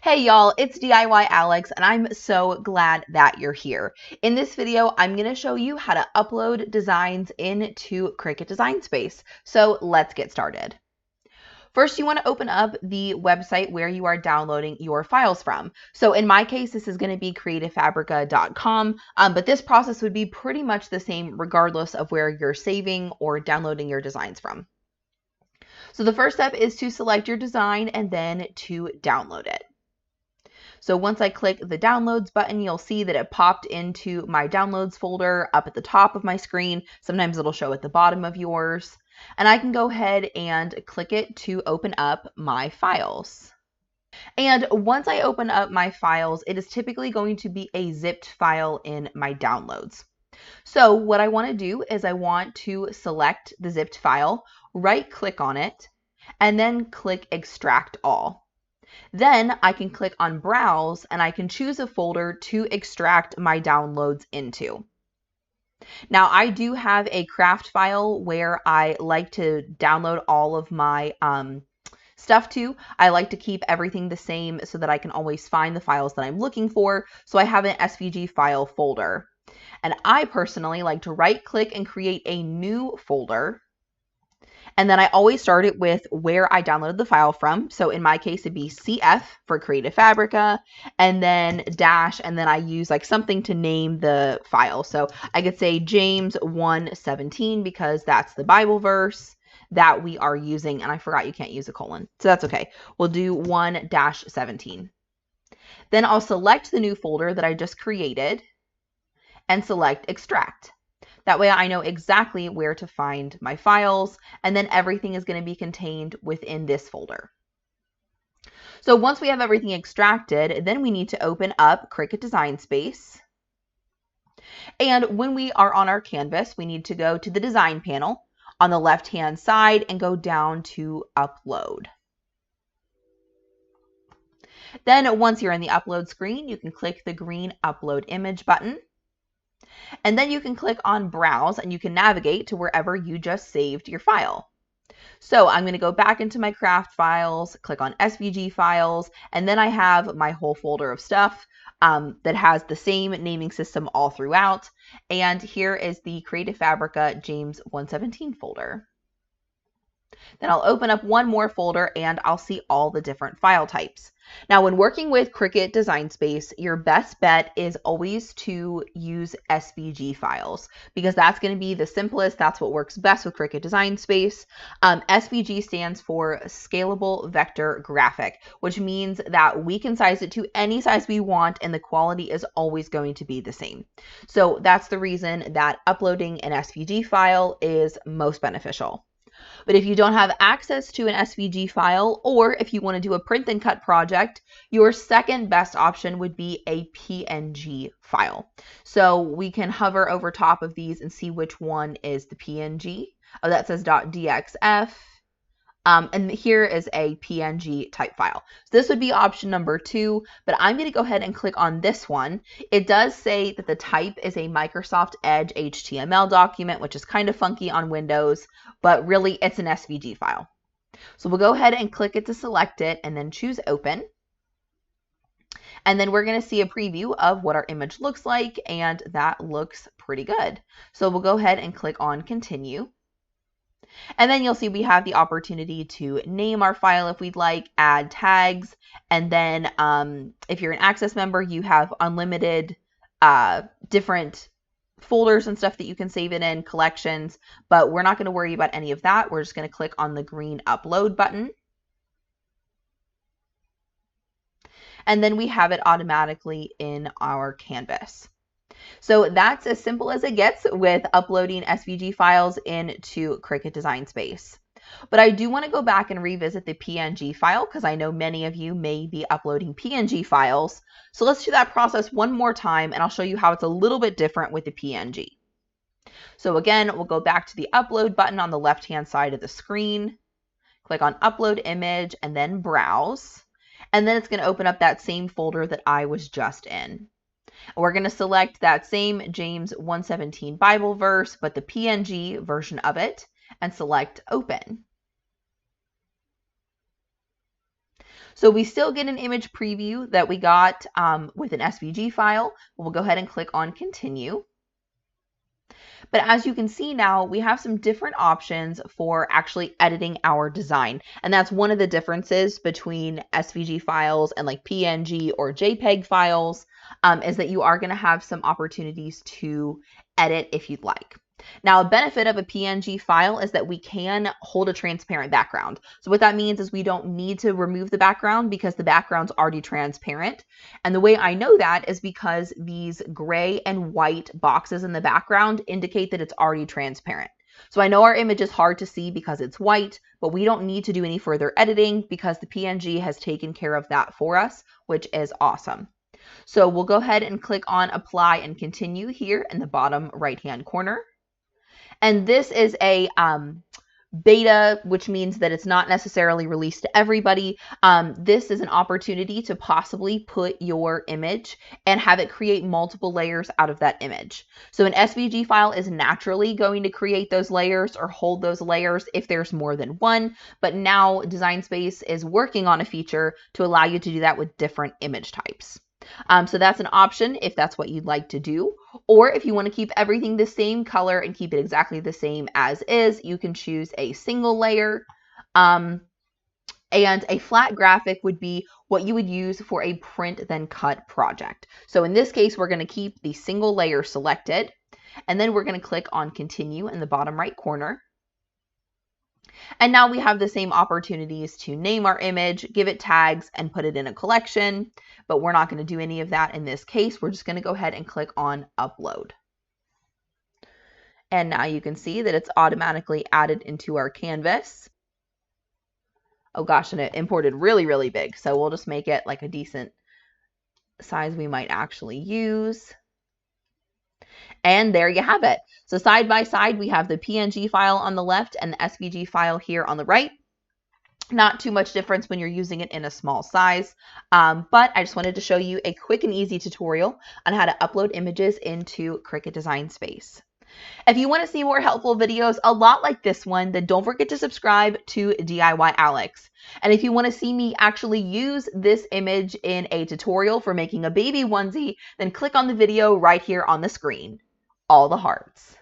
Hey y'all, it's DIY Alex and I'm so glad that you're here. In this video, I'm going to show you how to upload designs into Cricut Design Space. So let's get started. First, you want to open up the website where you are downloading your files from. So in my case, this is going to be creativefabrica.com, but this process would be pretty much the same regardless of where you're saving or downloading your designs from. So the first step is to select your design and then to download it. So once I click the downloads button, you'll see that it popped into my downloads folder up at the top of my screen. Sometimes it'll show at the bottom of yours. And I can go ahead and click it to open up my files. And once I open up my files, it is typically going to be a zipped file in my downloads. So what I want to do is I want to select the zipped file, right click on it, and then click extract all. Then I can click on Browse and I can choose a folder to extract my downloads into. Now I do have a craft file where I like to download all of my stuff to. I like to keep everything the same so that I can always find the files that I'm looking for. So I have an SVG file folder. And I personally like to right click and create a new folder. And then I always start it with where I downloaded the file from. So in my case, it'd be CF for Creative Fabrica, and then dash, and then I use like something to name the file. So I could say James 1:17 because that's the Bible verse that we are using. And I forgot you can't use a colon. So that's okay. We'll do 1-17. Then I'll select the new folder that I just created and select extract. That way I know exactly where to find my files, and then everything is going to be contained within this folder. So once we have everything extracted, then we need to open up Cricut Design Space. And when we are on our canvas, we need to go to the design panel on the left-hand side and go down to upload. Then once you're in the upload screen, you can click the green upload image button. And then you can click on Browse and you can navigate to wherever you just saved your file. So I'm going to go back into my craft files, click on SVG files, and then I have my whole folder of stuff that has the same naming system all throughout. And here is the Creative Fabrica James 1:17 folder. Then I'll open up one more folder and I'll see all the different file types. Now, when working with Cricut Design Space, your best bet is always to use SVG files because that's going to be the simplest. That's what works best with Cricut Design Space. SVG stands for Scalable Vector Graphic, which means that we can size it to any size we want and the quality is always going to be the same. So that's the reason that uploading an SVG file is most beneficial. But if you don't have access to an SVG file, or if you want to do a print and cut project, your second best option would be a PNG file. So we can hover over top of these and see which one is the PNG. Oh, that says .dxf. And here is a PNG type file. So this would be option number 2, but I'm going to go ahead and click on this one. It does say that the type is a Microsoft Edge HTML document, which is kind of funky on Windows, but really it's an SVG file. So we'll go ahead and click it to select it and then choose open. And then we're going to see a preview of what our image looks like, and that looks pretty good. So we'll go ahead and click on continue. And then you'll see we have the opportunity to name our file if we'd like, add tags, and then if you're an Access member, you have unlimited different folders and stuff that you can save it in, collections, but we're not going to worry about any of that. We're just going to click on the green upload button. And then we have it automatically in our canvas. So that's as simple as it gets with uploading SVG files into Cricut Design Space. But I do want to go back and revisit the PNG file because I know many of you may be uploading PNG files. So let's do that process one more time and I'll show you how it's a little bit different with the PNG. So again, we'll go back to the upload button on the left-hand side of the screen, click on upload image and then browse. And then it's going to open up that same folder that I was just in. We're going to select that same James 1:17 Bible verse, but the PNG version of it, and select open. So we still get an image preview that we got with an SVG file. We'll go ahead and click on continue. But as you can see now, we have some different options for actually editing our design. And that's one of the differences between SVG files and like PNG or JPEG files, is that you are going to have some opportunities to edit if you'd like. Now, a benefit of a PNG file is that we can hold a transparent background. So what that means is we don't need to remove the background because the background's already transparent. And the way I know that is because these gray and white boxes in the background indicate that it's already transparent. So I know our image is hard to see because it's white, but we don't need to do any further editing because the PNG has taken care of that for us, which is awesome. So we'll go ahead and click on apply and continue here in the bottom right-hand corner. And this is a beta, which means that it's not necessarily released to everybody. This is an opportunity to possibly put your image and have it create multiple layers out of that image. So an SVG file is naturally going to create those layers or hold those layers if there's more than one, but now Design Space is working on a feature to allow you to do that with different image types. So that's an option if that's what you'd like to do. Or if you want to keep everything the same color and keep it exactly the same as is, you can choose a single layer. And a flat graphic would be what you would use for a print then cut project. So in this case, we're going to keep the single layer selected, and then we're going to click on continue in the bottom right corner. And now we have the same opportunities to name our image, give it tags, and put it in a collection, but we're not going to do any of that in this case. We're just going to go ahead and click on upload. And now you can see that it's automatically added into our canvas. Oh gosh, and it imported really, really big. So we'll just make it like a decent size we might actually use. And there you have it. So side by side, we have the PNG file on the left and the SVG file here on the right. Not too much difference when you're using it in a small size, but I just wanted to show you a quick and easy tutorial on how to upload images into Cricut Design Space. If you want to see more helpful videos, a lot like this one, then don't forget to subscribe to DIY Alex. And if you want to see me actually use this image in a tutorial for making a baby onesie, then click on the video right here on the screen. All the hearts.